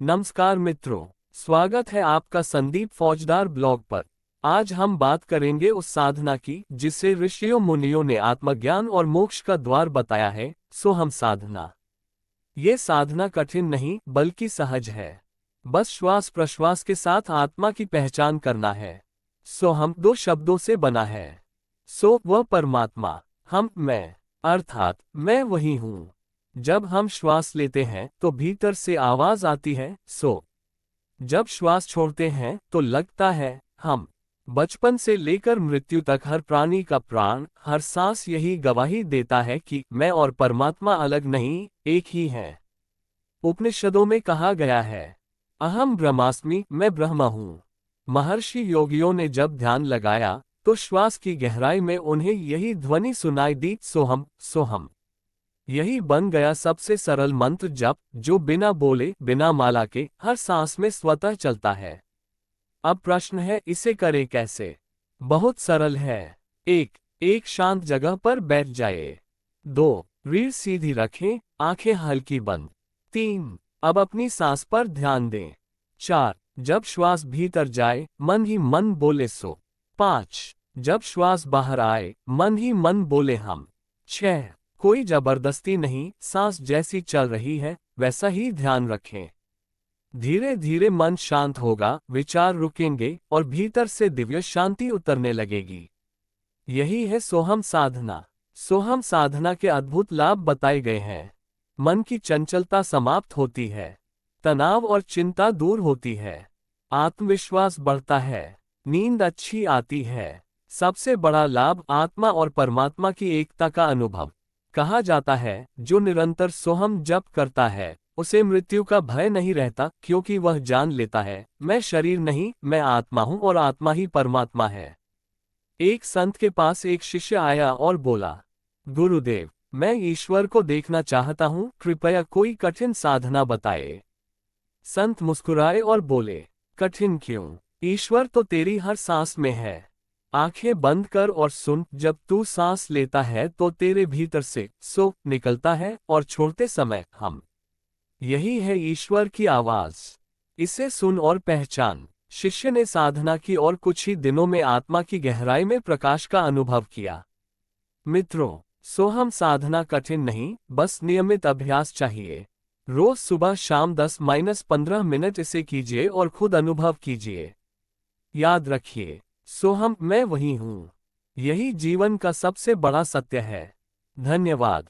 नमस्कार मित्रों, स्वागत है आपका संदीप फौजदार ब्लॉग पर। आज हम बात करेंगे उस साधना की जिसे ऋषियों मुनियों ने आत्मज्ञान और मोक्ष का द्वार बताया है, सोहम साधना। ये साधना कठिन नहीं बल्कि सहज है। बस श्वास प्रश्वास के साथ आत्मा की पहचान करना है। सोहम दो शब्दों से बना है। सो वह परमात्मा, हम मैं, अर्थात मैं वही हूँ। जब हम श्वास लेते हैं तो भीतर से आवाज आती है सो। जब श्वास छोड़ते हैं तो लगता है हम। बचपन से लेकर मृत्यु तक हर प्राणी का प्राण, हर सांस यही गवाही देता है कि मैं और परमात्मा अलग नहीं, एक ही हैं। उपनिषदों में कहा गया है, अहम ब्रह्मास्मि, मैं ब्रह्म हूँ। महर्षि योगियों ने जब ध्यान लगाया तो श्वास की गहराई में उन्हें यही ध्वनि सुनाई दी, सोहम सोहम। यही बन गया सबसे सरल मंत्र जप, जो बिना बोले बिना माला के हर सांस में स्वतः चलता है। अब प्रश्न है, इसे करें कैसे? बहुत सरल है। एक शांत जगह पर बैठ जाए। 2 रीढ़ सीधी रखें, आंखें हल्की बंद। 3 अब अपनी सांस पर ध्यान दें। 4 जब श्वास भीतर जाए मन ही मन बोले सो। 5 जब श्वास बाहर आए मन ही मन बोले हम। 6 कोई जबरदस्ती नहीं, सांस जैसी चल रही है वैसा ही ध्यान रखें। धीरे धीरे मन शांत होगा, विचार रुकेंगे और भीतर से दिव्य शांति उतरने लगेगी। यही है सोहम साधना। सोहम साधना के अद्भुत लाभ बताए गए हैं। मन की चंचलता समाप्त होती है, तनाव और चिंता दूर होती है, आत्मविश्वास बढ़ता है, नींद अच्छी आती है। सबसे बड़ा लाभ आत्मा और परमात्मा की एकता का अनुभव। कहा जाता है, जो निरंतर सोहम जप करता है उसे मृत्यु का भय नहीं रहता, क्योंकि वह जान लेता है मैं शरीर नहीं, मैं आत्मा हूं और आत्मा ही परमात्मा है। एक संत के पास एक शिष्य आया और बोला, गुरुदेव, मैं ईश्वर को देखना चाहता हूं, कृपया कोई कठिन साधना बताए। संत मुस्कुराए और बोले, कठिन क्यों? ईश्वर तो तेरी हर सांस में है। आंखें बंद कर और सुन, जब तू सांस लेता है तो तेरे भीतर से सो निकलता है और छोड़ते समय हम। यही है ईश्वर की आवाज। इसे सुन और पहचान। शिष्य ने साधना की और कुछ ही दिनों में आत्मा की गहराई में प्रकाश का अनुभव किया। मित्रों, सोहम साधना कठिन नहीं, बस नियमित अभ्यास चाहिए। रोज सुबह शाम 10-15 मिनट इसे कीजिए और खुद अनुभव कीजिए। याद रखिए, सोहम मैं वही हूँ। यही जीवन का सबसे बड़ा सत्य है। धन्यवाद।